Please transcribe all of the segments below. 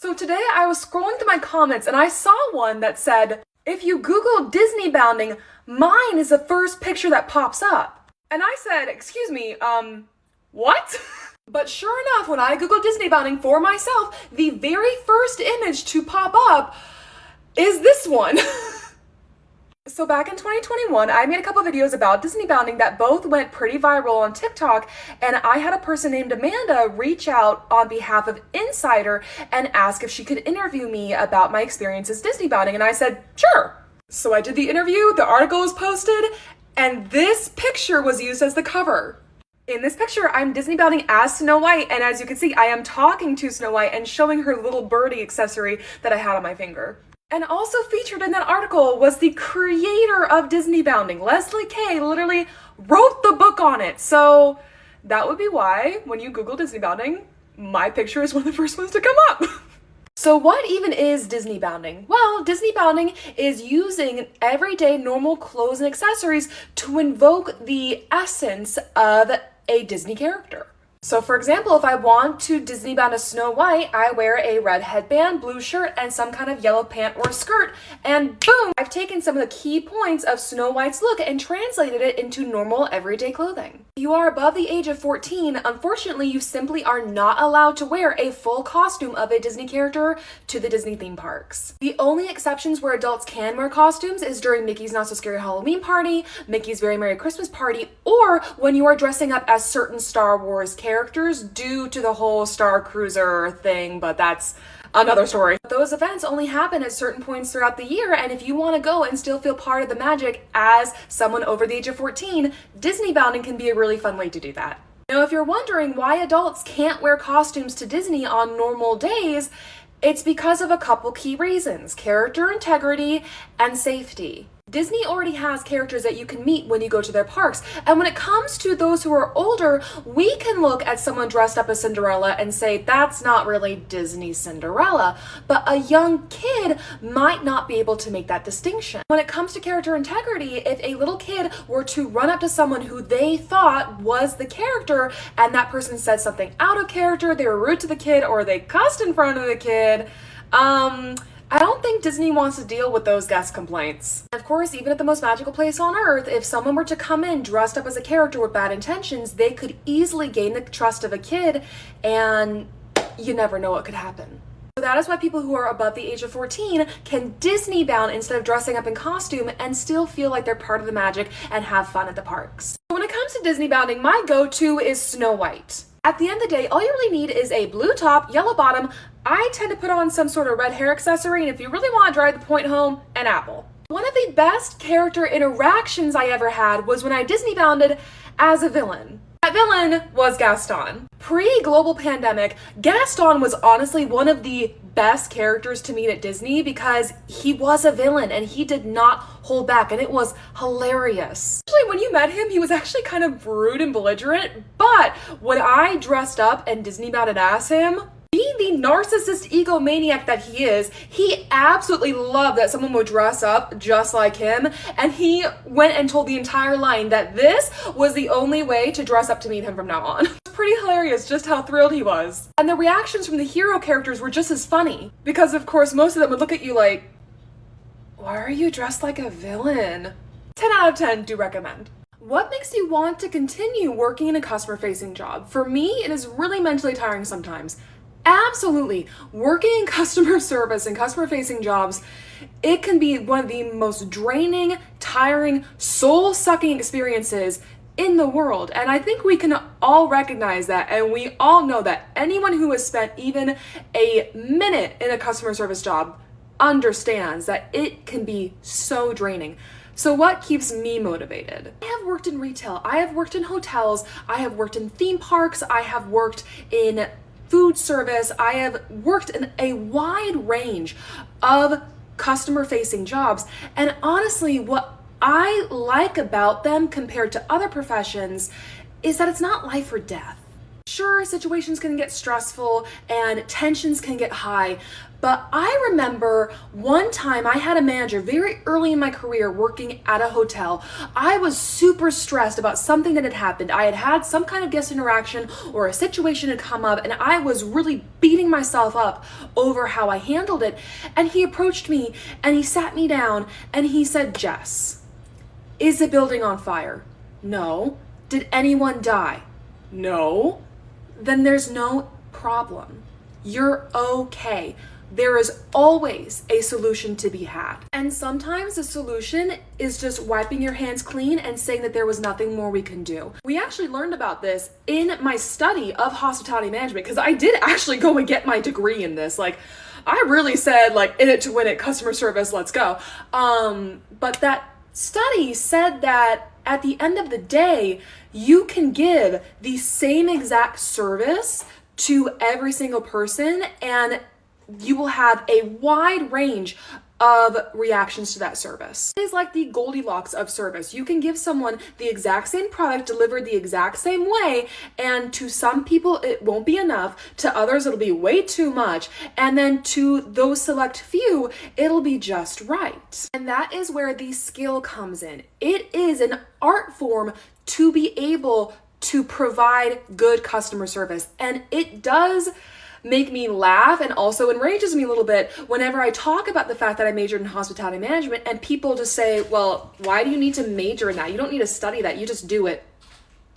So today I was scrolling through my comments and I saw one that said, if you Google Disney bounding, mine is the first picture that pops up. And I said, excuse me, what? But sure enough, when I Googled Disney bounding for myself, the very first image to pop up is this one. So back in 2021, I made a couple videos about Disney bounding that both went pretty viral on TikTok, and I had a person named Amanda reach out on behalf of Insider and ask if she could interview me about my experiences Disney bounding, and I said, sure. So I did the interview, the article was posted, and this picture was used as the cover. In this picture, I'm Disney bounding as Snow White, and as you can see, I am talking to Snow White and showing her little birdie accessory that I had on my finger. And also featured in that article was the creator of Disney bounding. Leslie Kay literally wrote the book on it. So that would be why when you Google Disney bounding, my picture is one of the first ones to come up. So what even is Disney bounding? Well, Disney bounding is using everyday normal clothes and accessories to invoke the essence of a Disney character. So for example, if I want to Disney bound a Snow White, I wear a red headband, blue shirt, and some kind of yellow pant or skirt, and boom, I've taken some of the key points of Snow White's look and translated it into normal everyday clothing. If you are above the age of 14, unfortunately, you simply are not allowed to wear a full costume of a Disney character to the Disney theme parks. The only exceptions where adults can wear costumes is during Mickey's Not So Scary Halloween Party, Mickey's Very Merry Christmas Party, or when you are dressing up as certain Star Wars characters due to the whole Star Cruiser thing, but that's another story. Those events only happen at certain points throughout the year, and if you want to go and still feel part of the magic as someone over the age of 14, Disney bounding can be a really fun way to do that. Now, if you're wondering why adults can't wear costumes to Disney on normal days, it's because of a couple key reasons: character integrity and safety. Disney already has characters that you can meet when you go to their parks, and when it comes to those who are older, we can look at someone dressed up as Cinderella and say that's not really Disney Cinderella, but a young kid might not be able to make that distinction. When it comes to character integrity, if a little kid were to run up to someone who they thought was the character and that person said something out of character, they were rude to the kid, or they cussed in front of the kid, I don't think Disney wants to deal with those guest complaints. Of course, even at the most magical place on earth, if someone were to come in dressed up as a character with bad intentions, they could easily gain the trust of a kid, and you never know what could happen. So that is why people who are above the age of 14 can Disney bound instead of dressing up in costume and still feel like they're part of the magic and have fun at the parks. So when it comes to Disney bounding, my go-to is Snow White. At the end of the day, all you really need is a blue top, yellow bottom. I tend to put on some sort of red hair accessory, and if you really want to drive the point home, an apple. One of the best character interactions I ever had was when I Disney bounded as a villain. That villain was Gaston. Pre-global pandemic, Gaston was honestly one of the best characters to meet at Disney because he was a villain and he did not hold back, and it was hilarious. Actually, when you met him, he was actually kind of rude and belligerent, but when I dressed up and Disney bounded as him, being the narcissist egomaniac that he is, he absolutely loved that someone would dress up just like him, and he went and told the entire line that this was the only way to dress up to meet him from now on. It's pretty hilarious just how thrilled he was. And the reactions from the hero characters were just as funny, because of course most of them would look at you like, why are you dressed like a villain? 10 out of 10 do recommend. What makes you want to continue working in a customer-facing job? For me, it is really mentally tiring sometimes. Absolutely. Working in customer service and customer-facing jobs, it can be one of the most draining, tiring, soul-sucking experiences in the world. And I think we can all recognize that, and we all know that anyone who has spent even a minute in a customer service job understands that it can be so draining. So what keeps me motivated? I have worked in retail, I have worked in hotels, I have worked in theme parks, I have worked in food service, I have worked in a wide range of customer-facing jobs, and honestly, what I like about them compared to other professions is that it's not life or death. Sure, situations can get stressful and tensions can get high, but I remember one time I had a manager very early in my career working at a hotel. I was super stressed about something that had happened. I had had some kind of guest interaction or a situation had come up, and I was really beating myself up over how I handled it. And he approached me and he sat me down and he said, "Jess, is the building on fire?" "No." "Did anyone die?" "No." "Then there's no problem. You're okay. There is always a solution to be had." And sometimes the solution is just wiping your hands clean and saying that there was nothing more we can do. We actually learned about this in my study of hospitality management, because I did actually go and get my degree in this. Like, I really said, like, in it to win it, customer service, let's go. But that study said that at the end of the day, you can give the same exact service to every single person and you will have a wide range of reactions to that service. It is like the Goldilocks of service. You can give someone the exact same product delivered the exact same way, and to some people it won't be enough, to others it'll be way too much, and then to those select few, it'll be just right. And that is where the skill comes in. It is an art form to be able to provide good customer service, and it does make me laugh and also enrages me a little bit whenever I talk about the fact that I majored in hospitality management and people just say, "Well, why do you need to major in that? You don't need to study that, you just do it."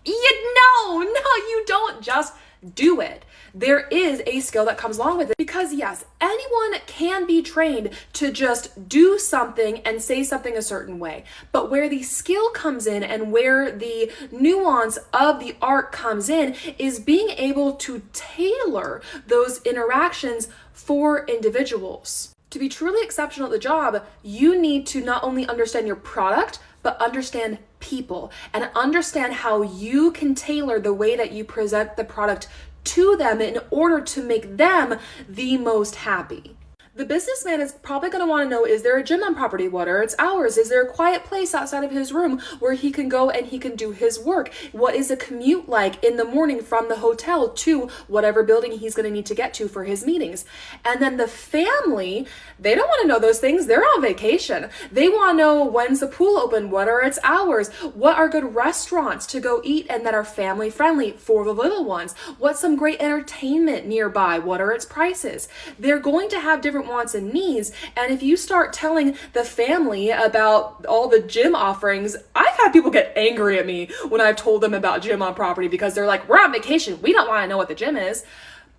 No, you don't just do it. There is a skill that comes along with it, because yes, anyone can be trained to just do something and say something a certain way. But where the skill comes in and where the nuance of the art comes in is being able to tailor those interactions for individuals. To be truly exceptional at the job, you need to not only understand your product, but understand people and understand how you can tailor the way that you present the product to them in order to make them the most happy. The businessman is probably going to want to know, is there a gym on property? What are its hours? Is there a quiet place outside of his room where he can go and he can do his work? What is the commute like in the morning from the hotel to whatever building he's going to need to get to for his meetings? And then the family, they don't want to know those things. They're on vacation. They want to know, when's the pool open? What are its hours? What are good restaurants to go eat and that are family friendly for the little ones? What's some great entertainment nearby? What are its prices? They're going to have different wants and needs, and if you start telling the family about all the gym offerings, I've had people get angry at me when I've told them about gym on property because they're like, "We're on vacation, we don't want to know what the gym is."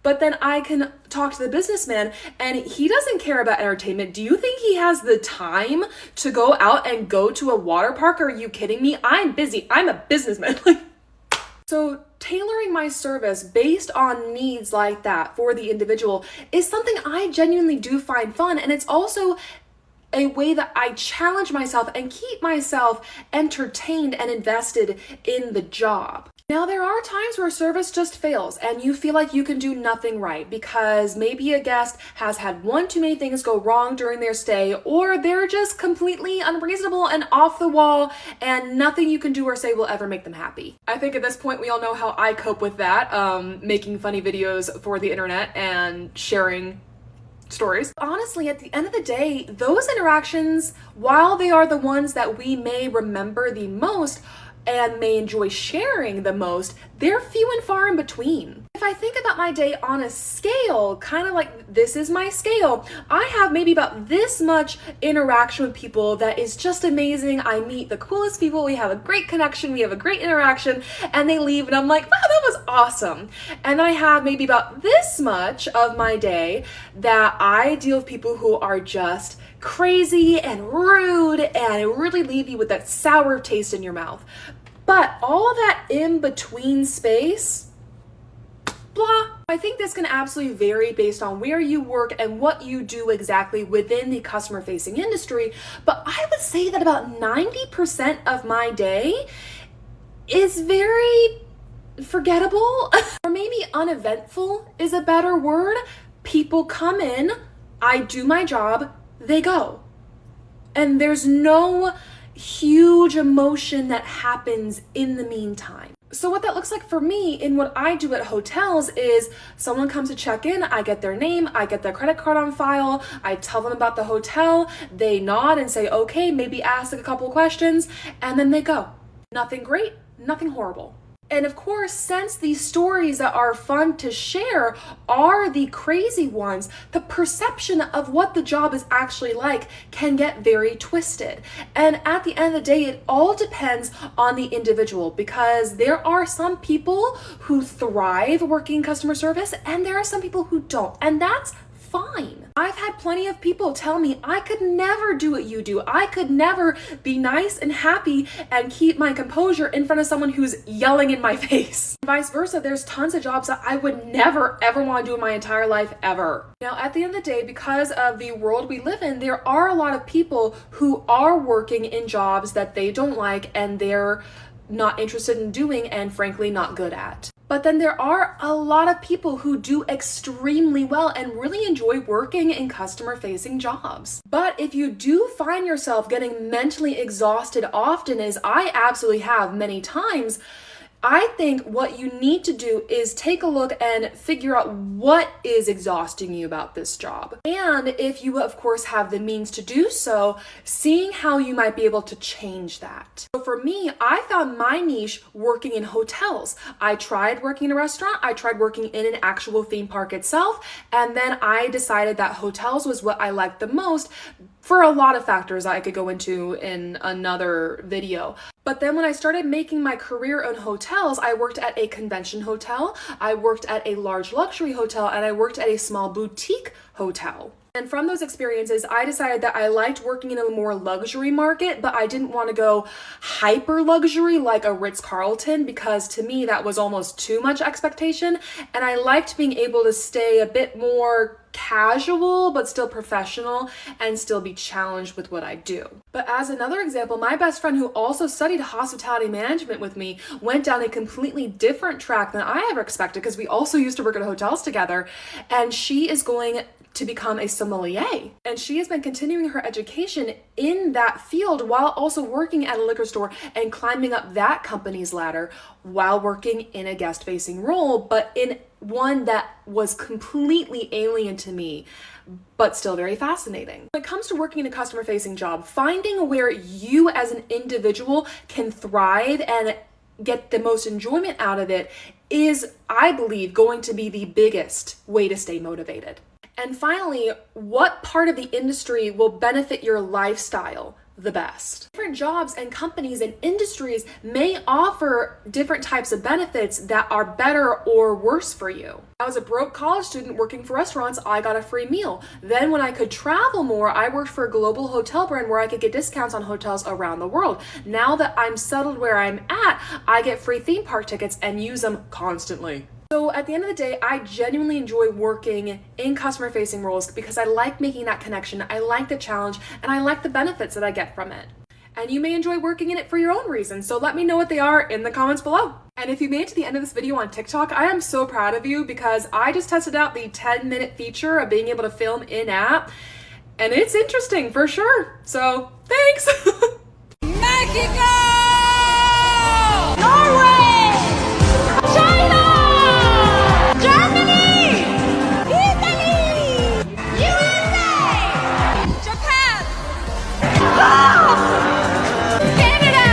But then I can talk to the businessman and he doesn't care about entertainment. Do you think he has the time to go out and go to a water park? Are you kidding me? I'm busy. I'm a businessman. So tailoring my service based on needs like that for the individual is something I genuinely do find fun. And it's also a way that I challenge myself and keep myself entertained and invested in the job. Now, there are times where service just fails and you feel like you can do nothing right because maybe a guest has had one too many things go wrong during their stay, or they're just completely unreasonable and off the wall and nothing you can do or say will ever make them happy. I think at this point we all know how I cope with that, making funny videos for the internet and sharing stories. Honestly, at the end of the day, those interactions, while they are the ones that we may remember the most and may enjoy sharing the most, they're few and far in between. If I think about my day on a scale, kind of like this is my scale, I have maybe about this much interaction with people that is just amazing. I meet the coolest people, we have a great connection, we have a great interaction, and they leave and I'm like, wow, that was awesome. And then I have maybe about this much of my day that I deal with people who are just crazy and rude and really leave you with that sour taste in your mouth. But all that in between space, blah. I think this can absolutely vary based on where you work and what you do exactly within the customer facing industry. But I would say that about 90% of my day is very forgettable, or maybe uneventful is a better word. People come in, I do my job, they go. And there's no huge emotion that happens in the meantime. So what that looks like for me in what I do at hotels is someone comes to check in, I get their name, I get their credit card on file, I tell them about the hotel, they nod and say, okay, maybe ask a couple questions, and then they go. Nothing great, nothing horrible. And of course, since these stories that are fun to share are the crazy ones, the perception of what the job is actually like can get very twisted. And at the end of the day, it all depends on the individual, because there are some people who thrive working in customer service and there are some people who don't. And that's fine. I've had plenty of people tell me I could never do what you do. I could never be nice and happy and keep my composure in front of someone who's yelling in my face. Vice versa, there's tons of jobs that I would never ever want to do in my entire life ever. Now, at the end of the day, because of the world we live in, there are a lot of people who are working in jobs that they don't like and they're not interested in doing and frankly not good at. But then there are a lot of people who do extremely well and really enjoy working in customer-facing jobs. But if you do find yourself getting mentally exhausted often, as I absolutely have many times, I think what you need to do is take a look and figure out what is exhausting you about this job. And if you, of course, have the means to do so, seeing how you might be able to change that. So for me, I found my niche working in hotels. I tried working in a restaurant, I tried working in an actual theme park itself, and then I decided that hotels was what I liked the most for a lot of factors I could go into in another video. But then when I started making my career in hotels, I worked at a convention hotel, I worked at a large luxury hotel, and I worked at a small boutique hotel. And from those experiences, I decided that I liked working in a more luxury market, but I didn't want to go hyper luxury like a Ritz-Carlton, because to me that was almost too much expectation. And I liked being able to stay a bit more casual, but still professional and still be challenged with what I do. But as another example, my best friend who also studied hospitality management with me went down a completely different track than I ever expected, because we also used to work at hotels together, and she is going to become a sommelier. And she has been continuing her education in that field while also working at a liquor store and climbing up that company's ladder while working in a guest-facing role, but in one that was completely alien to me, but still very fascinating. When it comes to working in a customer-facing job, finding where you as an individual can thrive and get the most enjoyment out of it is, I believe, going to be the biggest way to stay motivated. And finally, what part of the industry will benefit your lifestyle the best? Different jobs and companies and industries may offer different types of benefits that are better or worse for you. I was a broke college student working for restaurants, I got a free meal. Then when I could travel more, I worked for a global hotel brand where I could get discounts on hotels around the world. Now that I'm settled where I'm at, I get free theme park tickets and use them constantly. So at the end of the day, I genuinely enjoy working in customer-facing roles because I like making that connection, I like the challenge, and I like the benefits that I get from it. And you may enjoy working in it for your own reasons, so let me know what they are in the comments below. And if you made it to the end of this video on TikTok, I am so proud of you, because I just tested out the 10-minute feature of being able to film in-app, and it's interesting for sure. So thanks! Mexico! Norway! China! Germany! Italy! USA! Japan! Canada!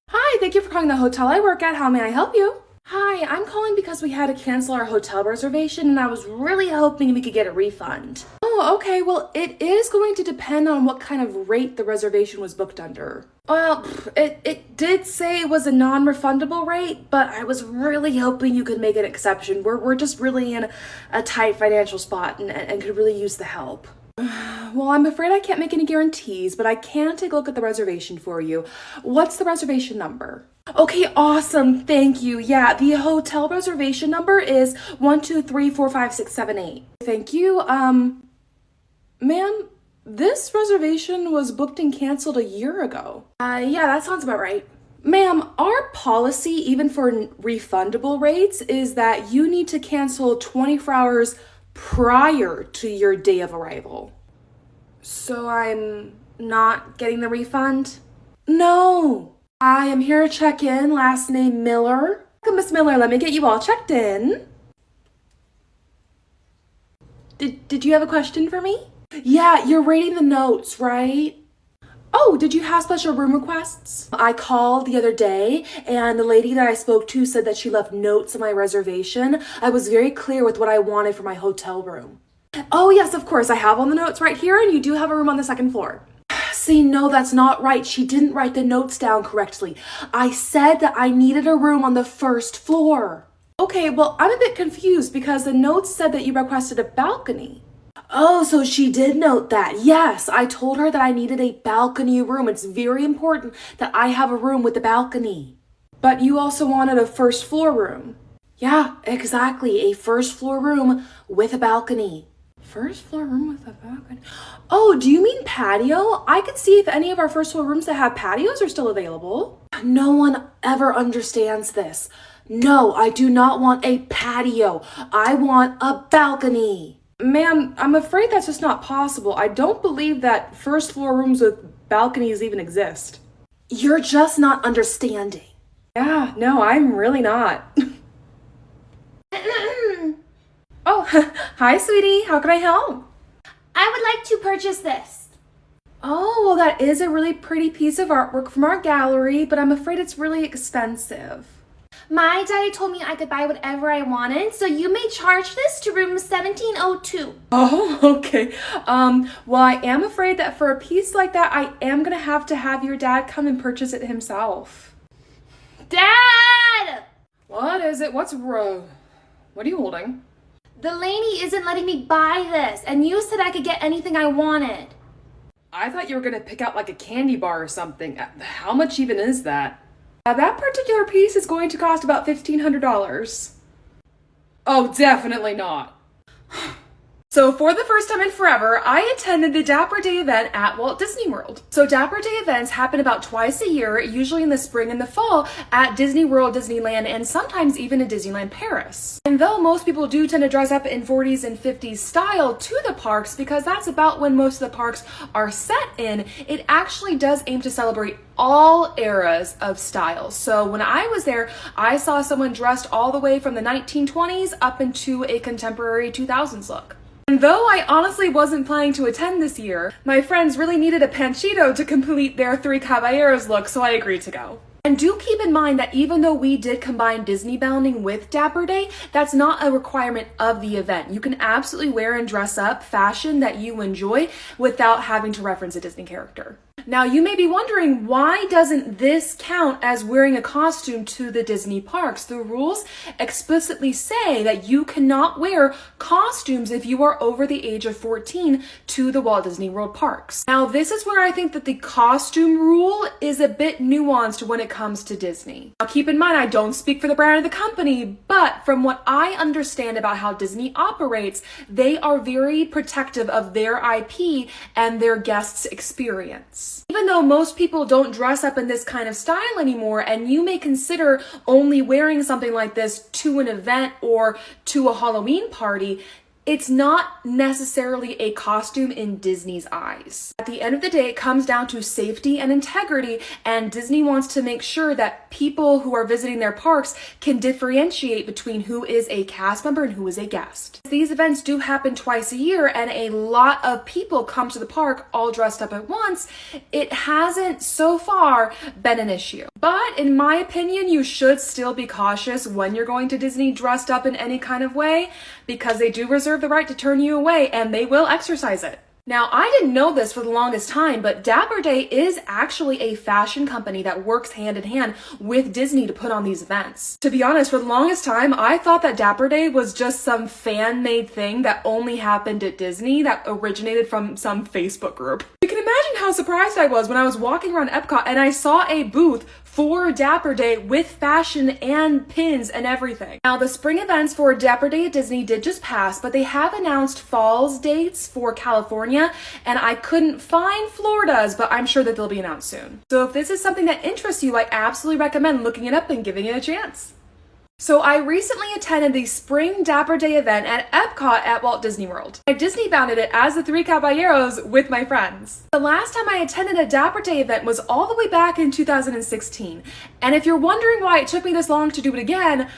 Hi, thank you for calling the hotel I work at. How may I help you? Hi, I'm calling because we had to cancel our hotel reservation and I was really hoping we could get a refund. Oh, okay, well, it is going to depend on what kind of rate the reservation was booked under. Well, it did say it was a non-refundable rate, but I was really hoping you could make an exception. We're just really in a tight financial spot and could really use the help. Well, I'm afraid I can't make any guarantees, but I can take a look at the reservation for you. What's the reservation number? Okay, awesome. Thank you. Yeah, the hotel reservation number is 123456778. Thank you. Ma'am, this reservation was booked and canceled a year ago. Yeah, that sounds about right. Ma'am, our policy, even for refundable rates, is that you need to cancel 24 hours prior to your day of arrival. So I'm not getting the refund? No. I am here to check in. Last name Miller. Welcome, Miss Miller. Let me get you all checked in. Did you have a question for me? Yeah, you're rating the notes, right? Oh, did you have special room requests? I called the other day and the lady that I spoke to said that she left notes on my reservation. I was very clear with what I wanted for my hotel room. Oh yes, of course, I have all the notes right here and you do have a room on the second floor. See, no, that's not right. She didn't write the notes down correctly. I said that I needed a room on the first floor. Okay, well, I'm a bit confused because the notes said that you requested a balcony. Oh, so she did note that. Yes, I told her that I needed a balcony room. It's very important that I have a room with a balcony. But you also wanted a first floor room. Yeah, exactly. A first floor room with a balcony. First floor room with a balcony. Oh, do you mean patio? I could see if any of our first floor rooms that have patios are still available. No one ever understands this. No, I do not want a patio. I want a balcony. Ma'am, I'm afraid that's just not possible. I don't believe that first floor rooms with balconies even exist. You're just not understanding. Yeah, no, I'm really not. Oh, hi, sweetie. How can I help? I would like to purchase this. Oh, well, that is a really pretty piece of artwork from our gallery, but I'm afraid it's really expensive. My daddy told me I could buy whatever I wanted, so you may charge this to room 1702. Oh, okay. Well, I am afraid that for a piece like that, I am gonna have to have your dad come and purchase it himself. Dad! What is it? What are you holding? The lady isn't letting me buy this, and you said I could get anything I wanted. I thought you were gonna pick out like a candy bar or something. How much even is that? That particular piece is going to cost about $1,500. Oh, definitely not. So for the first time in forever, I attended the Dapper Day event at Walt Disney World. So Dapper Day events happen about twice a year, usually in the spring and the fall, at Disney World, Disneyland, and sometimes even at Disneyland Paris. And though most people do tend to dress up in 40s and 50s style to the parks, because that's about when most of the parks are set in, it actually does aim to celebrate all eras of style. So when I was there, I saw someone dressed all the way from the 1920s up into a contemporary 2000s look. And though I honestly wasn't planning to attend this year, my friends really needed a Panchito to complete their Three Caballeros look, so I agreed to go. And do keep in mind that even though we did combine Disney bounding with Dapper Day, that's not a requirement of the event. You can absolutely wear and dress up fashion that you enjoy without having to reference a Disney character. Now, you may be wondering, why doesn't this count as wearing a costume to the Disney parks? The rules explicitly say that you cannot wear costumes if you are over the age of 14 to the Walt Disney World parks. Now, this is where I think that the costume rule is a bit nuanced when it comes to Disney. Now, keep in mind, I don't speak for the brand of the company, but from what I understand about how Disney operates, they are very protective of their IP and their guests' experience. Even though most people don't dress up in this kind of style anymore, and you may consider only wearing something like this to an event or to a Halloween party, it's not necessarily a costume in Disney's eyes. At the end of the day, it comes down to safety and integrity, and Disney wants to make sure that people who are visiting their parks can differentiate between who is a cast member and who is a guest. These events do happen twice a year, and a lot of people come to the park all dressed up at once. It hasn't so far been an issue. But in my opinion, you should still be cautious when you're going to Disney dressed up in any kind of way, because they do reserve the right to turn you away, and they will exercise it. Now, I didn't know this for the longest time, but Dapper Day is actually a fashion company that works hand in hand with Disney to put on these events. To be honest, for the longest time, I thought that Dapper Day was just some fan-made thing that only happened at Disney that originated from some Facebook group. You can imagine how surprised I was when I was walking around Epcot and I saw a booth for Dapper Day with fashion and pins and everything. Now, the spring events for Dapper Day at Disney did just pass, but they have announced fall's dates for California, and I couldn't find Florida's, but I'm sure that they'll be announced soon. So if this is something that interests you, I absolutely recommend looking it up and giving it a chance. So I recently attended the Spring Dapper Day event at Epcot at Walt Disney World. I Disney bounded it as the Three Caballeros with my friends. The last time I attended a Dapper Day event was all the way back in 2016. And if you're wondering why it took me this long to do it again,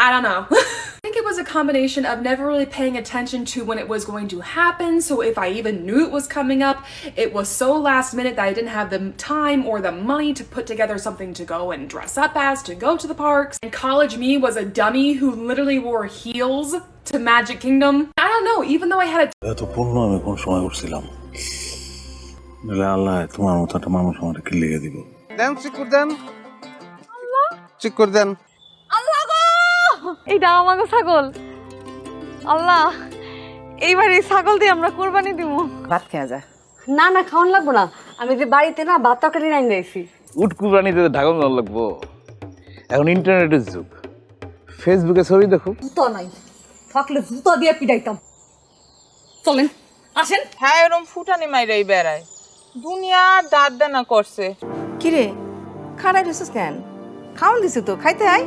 I don't know. I think it was a combination of never really paying attention to when it was going to happen. So if I even knew it was coming up, it was so last minute that I didn't have the time or the money to put together something to go and dress up as to go to the parks. And college me was a dummy who literally wore heels to Magic Kingdom. I don't know, even though I had a এত পূর্ণ আমি কোন সময় উঠছিলাম বলে আল্লাহ তোমার মতো একটা মানুষ আমাকে কি লেগে দিব দেন চেক করে দেন চেক করে দেন এটা আমাকে ছাগল আল্লাহ এইবার এই ছাগল দিয়ে আমরা কোরবানি দিব ভাত খেয়ে যায় না না খাওয়ান লাগবো না আমি যে বাড়িতে না ভাত তরকারি রাইন দিয়েছি উট কুরবানিতে ঢাকাম না লাগবো এখন ইন্টারনেটের যুগ ফেসবুকে ছবি দেখো জুতো নাই থাকলে জুতো দিয়ে পিটাইতাম চলেন আসেন হ্যাঁ এরম ফুটানি মাইরাই বেড়ায় দুনিয়া দাঁত দানা করছে কিরে খাড়াই রয়েছিস কেন খাওয়ান দিছি তো খাইতে আয়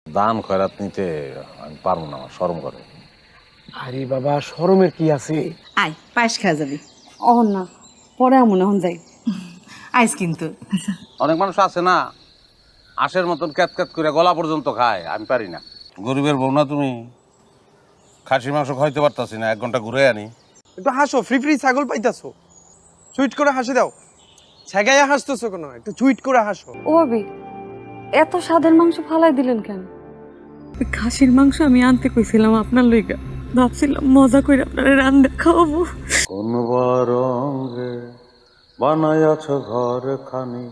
দান খয়রাত নিতে আমি পারবো না আমার শরম করে আরে বাবা শরমের কি আছে আয় পায়েস খাওয়া যাবি অহন না পরে মনে হন যাই আইস কিন্তু অনেক মানুষ আছে না আশের মতন ক্যাত ক্যাত করে গলা পর্যন্ত খায় আমি পারি না গরিবের বউ না তুমি খাসির মাংস খাইতে পারতাছি না 1 ঘন্টা ঘুরে আনি একটু হাসো ফ্রি ফ্রি ছাগল পাইতাছো চুইট করে হাসি দাও ছাগাইয়া হাসতেছো কেন একটু চুইট করে হাসো ও ভাবি এত স্বাদের মাংস ফালাই দিলেন কেন খাসির মাংস আমি আনতে কইছিলাম আপনার লইগা ভাবছিলাম মজা করে আপনারা রান্না খাওয়াবো কোন বরঙ্গে বানায়াছ ঘর খানি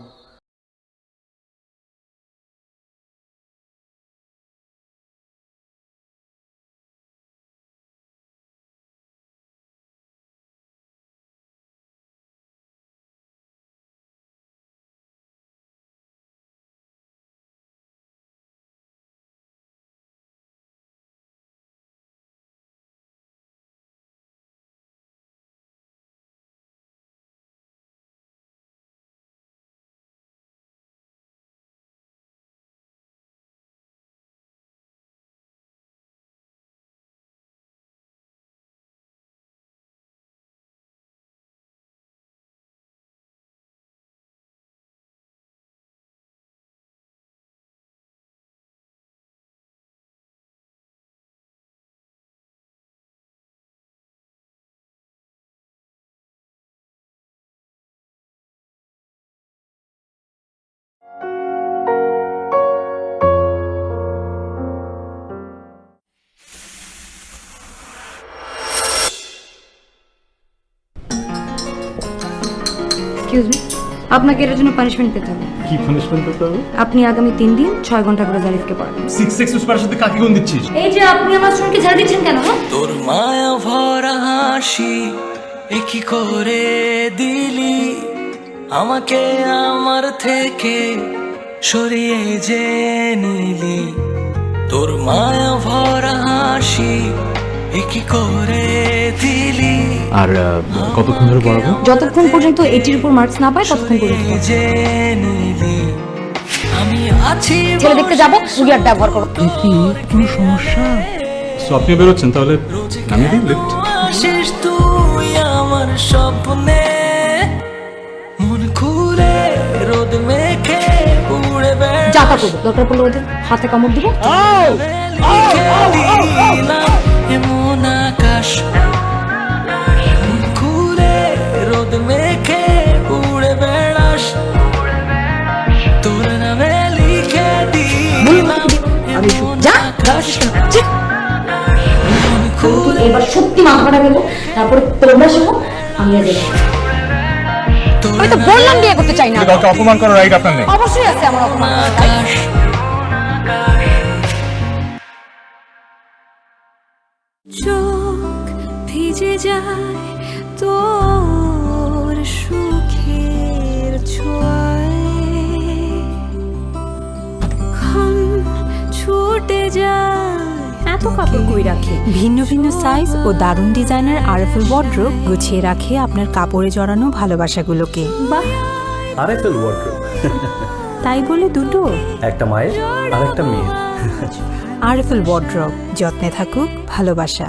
এক্সকিউজ মি আপনাকে এর জন্য পানিশমেন্ট পেতে হবে কি পানিশমেন্ট পেতে হবে আপনি আগামী 3 দিন 6 ঘন্টা করে জারিফকে পড়াবেন 6 এক্স পার সাথে কাকে কোন দিচ্ছিস এই যে আপনি আমার স্টুডেন্টকে ঝাড় দিচ্ছেন কেন তোর মায়া ভরা হাসি একই করে দিলি আমাকে আমার থেকে সরিয়ে যে নিলি তোর মায়া ভরা হাসি একই করে দিলি আর কতক্ষণ ধরে পড়াবো যতক্ষণ পর্যন্ত 80 এর উপর মার্কস না পায় ততক্ষণ পর্যন্ত যে নিলি আমি আছি ছেলে দেখতে যাব রুগিয়ার ব্যবহার করব কি কোনো সমস্যা সো আপনি বেরোচ্ছেন তাহলে আমি দিই লিফট শেষ তুই আমার স্বপ্নে মন খুলে রোদ মেখে উড়ে বেড়া যাতা করবো, দরকার পড়লে ওদের হাতে কামড় দিব। এমন আকাশ ঘুরে রোদ মেখে উড়ে বেড়াস, তোর নামে লিখে দিলাম এমন আকাশ। এবার সত্যি মাথাটা গেল, তারপরে তোমরা শোনো, আমি আর যাবো। আমি তো বললাম বিয়ে করতে চাই না। কাউকে অপমান করার রাইট আপনার নেই। অবশ্যই আছে আমার অপমান করার right। চোখ ভিজে যায় তোর সুখের ছোঁয়ায়, ক্ষণ ছুটে যায়। এত কাপড় কই রাখে? ভিন্ন ভিন্ন সাইজ ও দারুণ ডিজাইনের আরএফএল ওয়ার্ড্রোব গুছিয়ে রাখে আপনার কাপড়ে জড়ানো ভালোবাসাগুলোকে। বাহ, আরএফএল ওয়ার্ড্রোব, তাই বলে দুটো? একটা মায়ের আর একটা মেয়ের। আরএফএল ওয়ার্ড্রোব, যত্নে থাকুক ভালোবাসা।